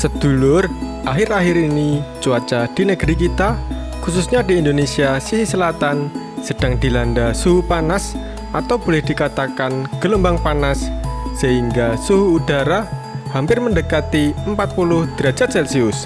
Sedulur, akhir-akhir ini cuaca di negeri kita, khususnya di Indonesia sisi selatan, sedang dilanda suhu panas atau boleh dikatakan gelombang panas, sehingga suhu udara hampir mendekati 40 derajat Celcius.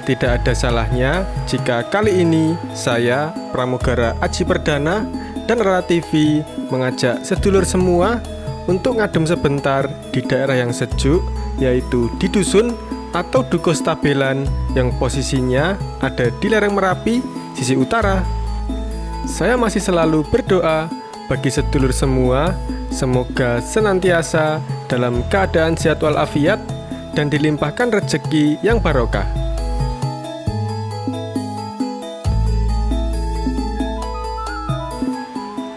Tidak ada salahnya jika kali ini saya, Pramugara Aji Perdana dan Rara TV mengajak sedulur semua untuk ngadem sebentar di daerah yang sejuk, yaitu di dusun atau Dukuh Stabelan yang posisinya ada di lereng Merapi sisi utara. Saya masih selalu berdoa bagi sedulur semua, semoga senantiasa dalam keadaan sehat walafiat dan dilimpahkan rezeki yang barokah.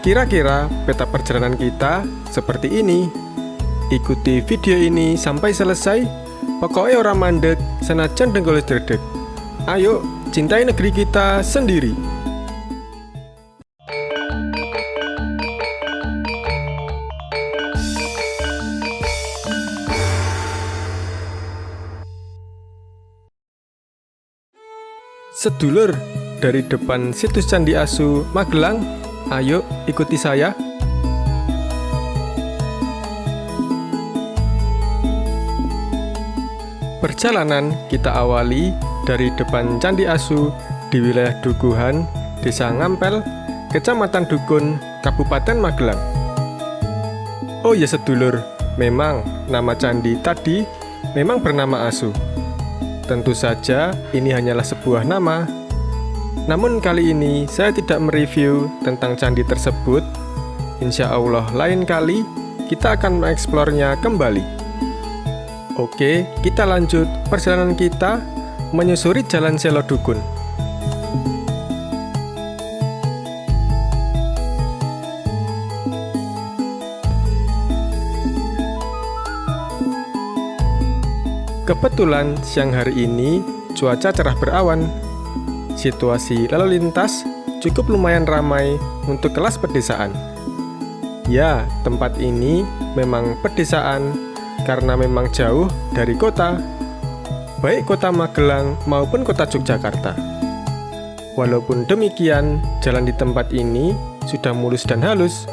Kira-kira peta perjalanan kita seperti ini. Ikuti video ini sampai selesai. Pokoknya orang mandek, senajan dengkul dredeg. Ayo, cintai negeri kita sendiri. Sedulur, dari depan situs Candi Asu, Magelang, ayo ikuti saya. Perjalanan kita awali dari depan Candi Asu di wilayah Dukuhan, Desa Ngampel, Kecamatan Dukun, Kabupaten Magelang. Oh ya sedulur, memang nama candi tadi memang bernama Asu. Tentu saja ini hanyalah sebuah nama. Namun kali ini saya tidak mereview tentang candi tersebut. Insya Allah lain kali kita akan mengeksplornya kembali. Oke, kita lanjut perjalanan kita menyusuri Jalan Selo Dukun. Kebetulan siang hari ini cuaca cerah berawan. Situasi lalu lintas cukup lumayan ramai untuk kelas pedesaan. Ya, tempat ini memang pedesaan karena memang jauh dari kota, baik kota Magelang maupun kota Yogyakarta. Walaupun demikian, jalan di tempat ini sudah mulus dan halus.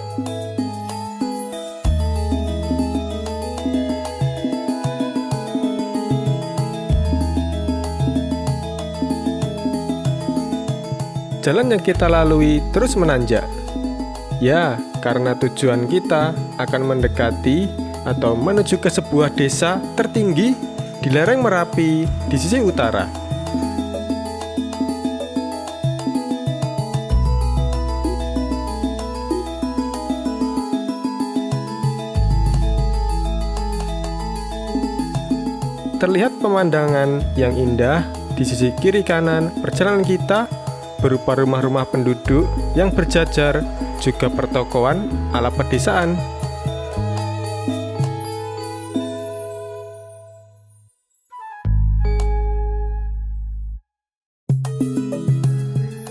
Jalan yang kita lalui terus menanjak. Ya, karena tujuan kita akan mendekati atau menuju ke sebuah desa tertinggi di lereng Merapi di sisi utara. Terlihat pemandangan yang indah di sisi kiri kanan perjalanan kita, berupa rumah-rumah penduduk yang berjajar, juga pertokoan ala pedesaan.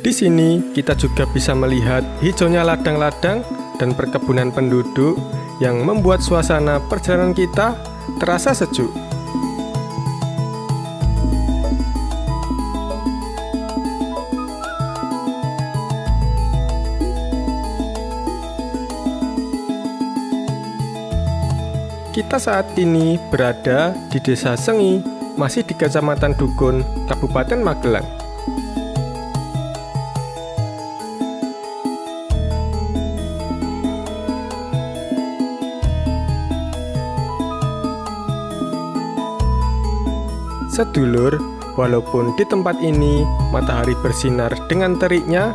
Di sini kita juga bisa melihat hijaunya ladang-ladang dan perkebunan penduduk yang membuat suasana perjalanan kita terasa sejuk. Kita saat ini berada di Desa Sengi, masih di Kecamatan Dukun, Kabupaten Magelang. Sedulur, walaupun di tempat ini matahari bersinar dengan teriknya,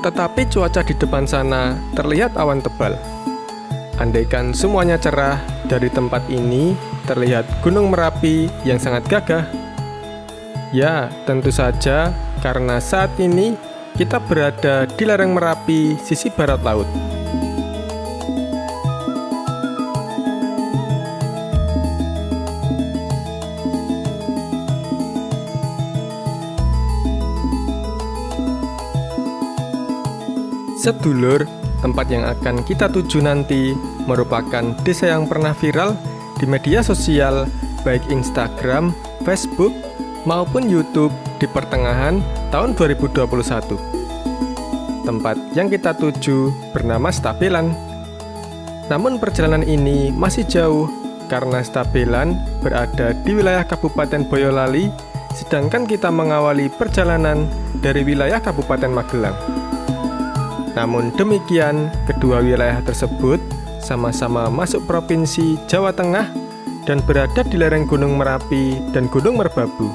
tetapi cuaca di depan sana terlihat awan tebal. Andaikan semuanya cerah, dari tempat ini terlihat Gunung Merapi yang sangat gagah. Ya, tentu saja karena saat ini kita berada di lereng Merapi sisi barat laut. Sedulur, tempat yang akan kita tuju nanti merupakan desa yang pernah viral di media sosial baik Instagram, Facebook, maupun YouTube di pertengahan tahun 2021. Tempat yang kita tuju bernama Stabelan. Namun perjalanan ini masih jauh karena Stabelan berada di wilayah Kabupaten Boyolali, sedangkan kita mengawali perjalanan dari wilayah Kabupaten Magelang. Namun demikian, kedua wilayah tersebut sama-sama masuk Provinsi Jawa Tengah dan berada di lereng Gunung Merapi dan Gunung Merbabu.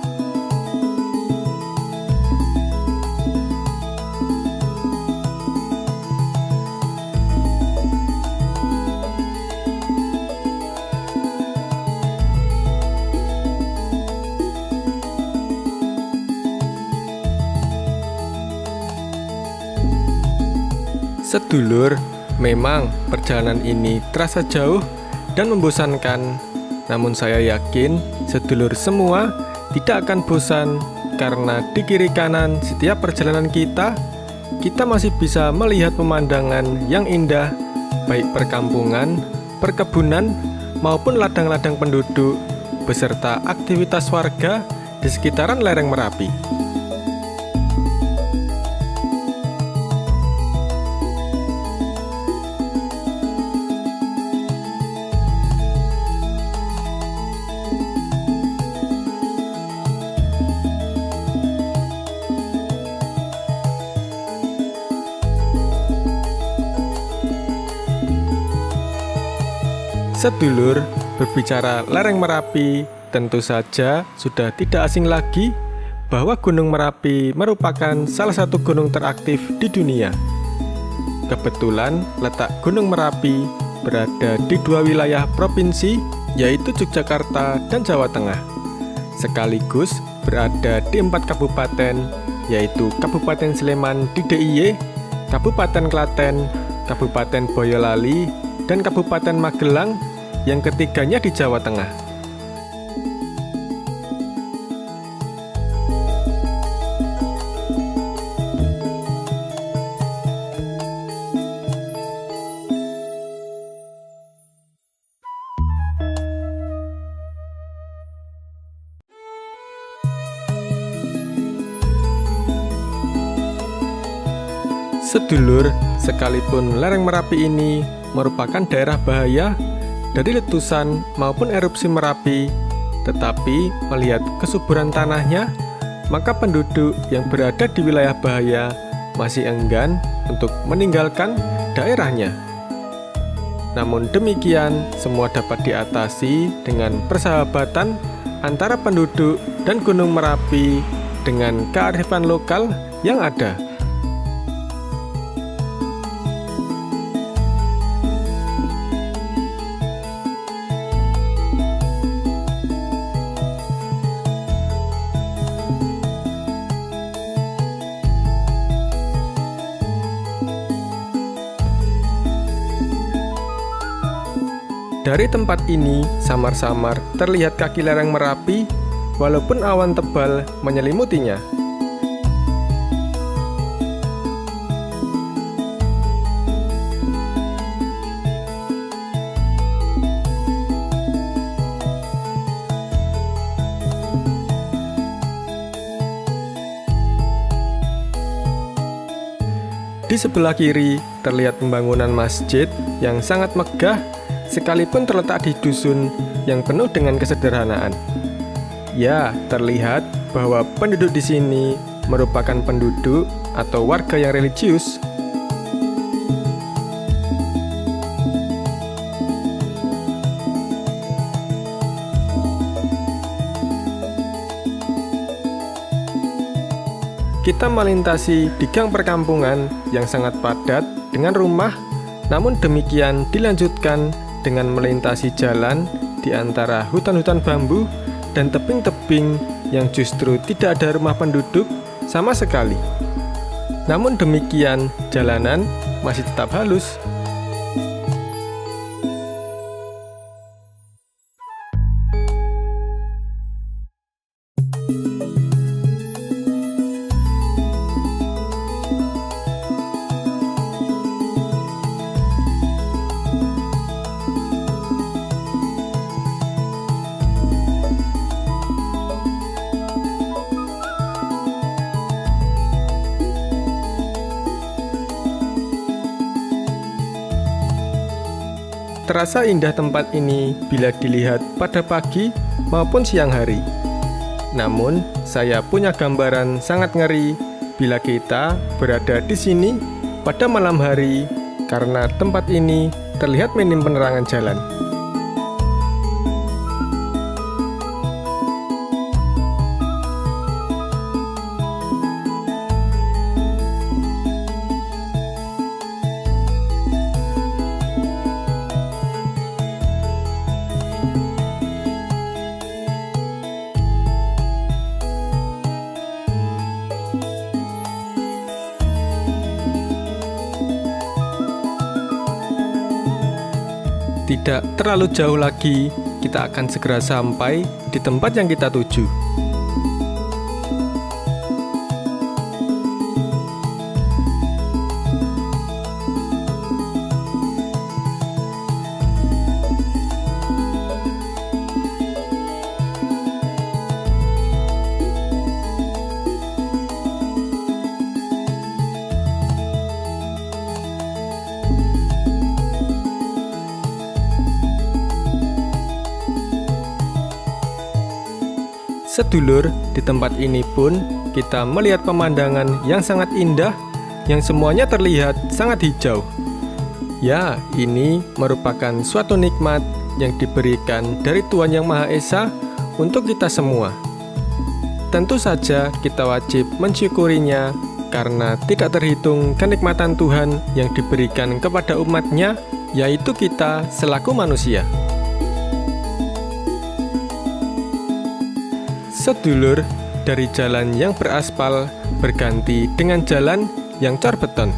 Sedulur, memang perjalanan ini terasa jauh dan membosankan. Namun saya yakin sedulur semua tidak akan bosan karena di kiri kanan setiap perjalanan kita masih bisa melihat pemandangan yang indah, baik perkampungan, perkebunan, maupun ladang-ladang penduduk, beserta aktivitas warga di sekitaran lereng Merapi. Sedulur, berbicara lereng Merapi, tentu saja sudah tidak asing lagi bahwa Gunung Merapi merupakan salah satu gunung teraktif di dunia. Kebetulan letak Gunung Merapi berada di dua wilayah provinsi, yaitu Yogyakarta dan Jawa Tengah. Sekaligus berada di 4 kabupaten, yaitu Kabupaten Sleman di DIY, Kabupaten Klaten, Kabupaten Boyolali, dan Kabupaten Magelang, yang ketiganya di Jawa Tengah. Sedulur, sekalipun lereng Merapi ini merupakan daerah bahaya dari letusan maupun erupsi Merapi, tetapi melihat kesuburan tanahnya, maka penduduk yang berada di wilayah bahaya masih enggan untuk meninggalkan daerahnya. Namun demikian, semua dapat diatasi dengan persahabatan antara penduduk dan Gunung Merapi dengan kearifan lokal yang ada. Dari tempat ini, samar-samar terlihat kaki lereng Merapi, walaupun awan tebal menyelimutinya. Di sebelah kiri, terlihat pembangunan masjid yang sangat megah, sekalipun terletak di dusun yang penuh dengan kesederhanaan. Ya, terlihat bahwa penduduk di sini merupakan penduduk atau warga yang religius. Kita melintasi di gang perkampungan yang sangat padat dengan rumah, namun demikian dilanjutkan dengan melintasi jalan di antara hutan-hutan bambu dan tebing-tebing yang justru tidak ada rumah penduduk sama sekali. Namun demikian, jalanan masih tetap halus. terasa indah tempat ini bila dilihat pada pagi maupun siang hari. Namun, saya punya gambaran sangat ngeri bila kita berada di sini pada malam hari karena tempat ini terlihat minim penerangan jalan. Tidak terlalu jauh lagi, kita akan segera sampai di tempat yang kita tuju. Sedulur, di tempat ini pun kita melihat pemandangan yang sangat indah, yang semuanya terlihat sangat hijau. Ya, ini merupakan suatu nikmat yang diberikan dari Tuhan Yang Maha Esa untuk kita semua. Tentu saja kita wajib mensyukurinya karena tidak terhitung kenikmatan Tuhan yang diberikan kepada umat-Nya, yaitu kita selaku manusia. Sedulur, dari jalan yang beraspal berganti dengan jalan yang cor beton.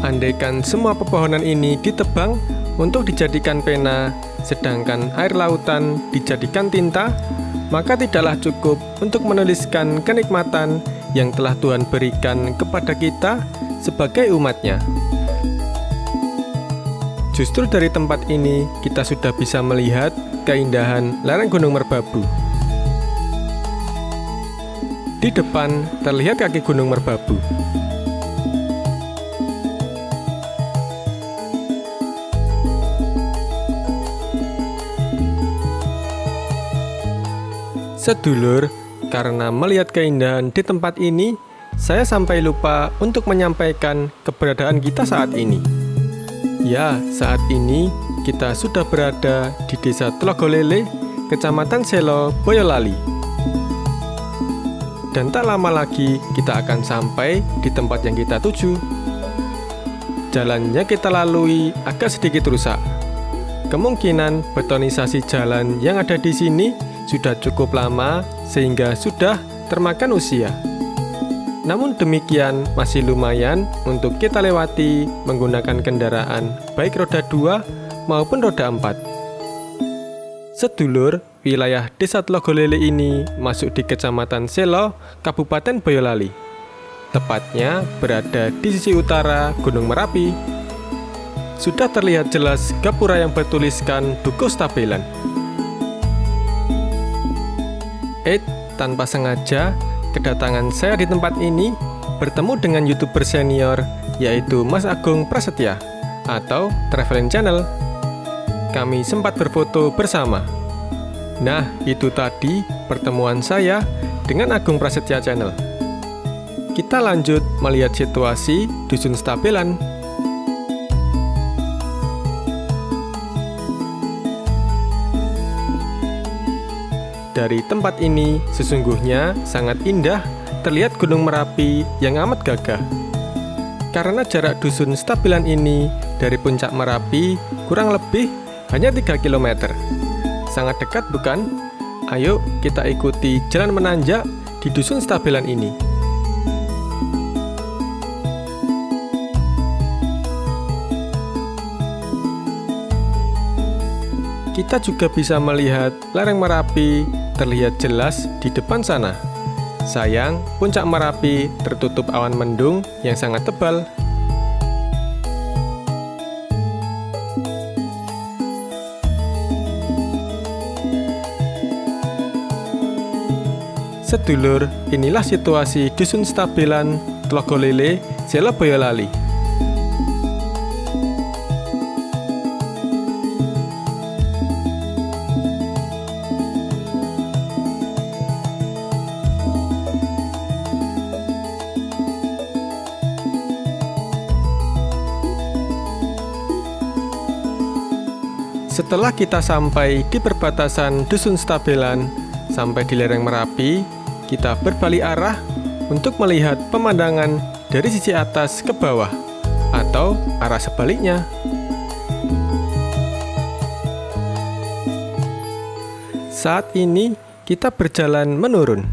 Andaikan semua pepohonan ini ditebang untuk dijadikan pena, sedangkan air lautan dijadikan tinta, maka tidaklah cukup untuk menuliskan kenikmatan yang telah Tuhan berikan kepada kita sebagai umat-Nya. Justru dari tempat ini kita sudah bisa melihat keindahan lereng Gunung Merbabu. Di depan terlihat kaki Gunung Merbabu. Sedulur, karena melihat keindahan di tempat ini, saya sampai lupa untuk menyampaikan keberadaan kita saat ini. Ya, saat ini kita sudah berada di Desa Tlogolele, Kecamatan Selo, Boyolali. Dan tak lama lagi kita akan sampai di tempat yang kita tuju. Jalannya kita lalui agak sedikit rusak. Kemungkinan betonisasi jalan yang ada di sini sudah cukup lama sehingga sudah termakan usia. Namun demikian masih lumayan untuk kita lewati menggunakan kendaraan baik roda 2 maupun roda 4. Sedulur, wilayah Desa Tlogolele ini masuk di Kecamatan Selo, Kabupaten Boyolali. Tepatnya berada di sisi utara Gunung Merapi. Sudah terlihat jelas gapura yang bertuliskan Dukuh Stabelan. Tanpa sengaja, kedatangan saya di tempat ini bertemu dengan YouTuber senior yaitu Mas Agung Prasetya atau Traveling Channel. Kami sempat berfoto bersama. Nah, itu tadi pertemuan saya dengan Agung Prasetya Channel. Kita lanjut melihat situasi Dusun Stabelan. Dari tempat ini sesungguhnya sangat indah terlihat Gunung Merapi yang amat gagah. Karena jarak Dusun Stabelan ini dari puncak Merapi kurang lebih hanya 3 km. Sangat dekat bukan? Ayo kita ikuti jalan menanjak di Dusun Stabelan ini. Kita juga bisa melihat lereng Merapi terlihat jelas di depan sana. Sayang, puncak Merapi tertutup awan mendung yang sangat tebal. Sedulur, inilah situasi Dusun Stabelan, Tlogolele, Sela Boyolali. Setelah kita sampai di perbatasan Dusun Stabelan, sampai di lereng Merapi, kita berbalik arah untuk melihat pemandangan dari sisi atas ke bawah, atau arah sebaliknya. Saat ini kita berjalan menurun.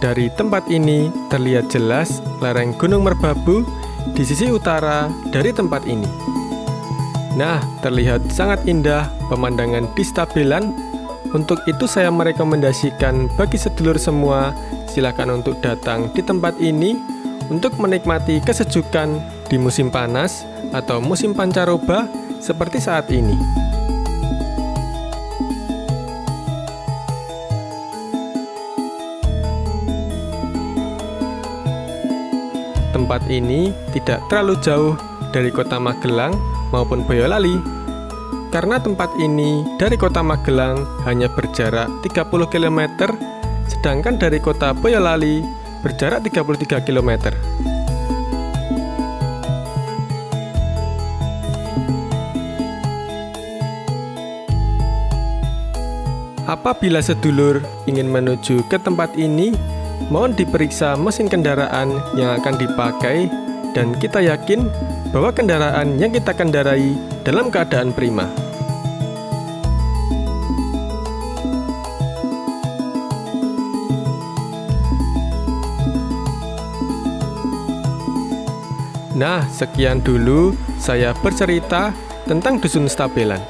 Dari tempat ini terlihat jelas lereng Gunung Merbabu di sisi utara dari tempat ini. Nah, terlihat sangat indah pemandangan di Stabelan. Untuk itu saya merekomendasikan bagi sedulur semua, silakan untuk datang di tempat ini untuk menikmati kesejukan di musim panas atau musim pancaroba seperti saat ini. Tempat ini tidak terlalu jauh dari kota Magelang maupun Boyolali, karena tempat ini dari kota Magelang hanya berjarak 30 km, sedangkan dari kota Boyolali berjarak 33 km. Apabila sedulur ingin menuju ke tempat ini, mohon diperiksa mesin kendaraan yang akan dipakai, dan kita yakin bahwa kendaraan yang kita kendarai dalam keadaan prima. Nah, sekian dulu saya bercerita tentang Dusun Stabelan.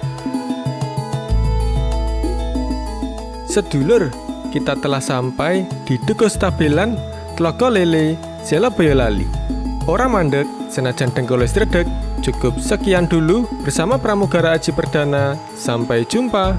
Sedulur, kita telah sampai di Dukuh Stabelan, Tlogolele, Sela Boyolali. Ora mandek, senajan dengkul wis redeg. Cukup sekian dulu bersama Pramugara Aji Perdana. Sampai jumpa.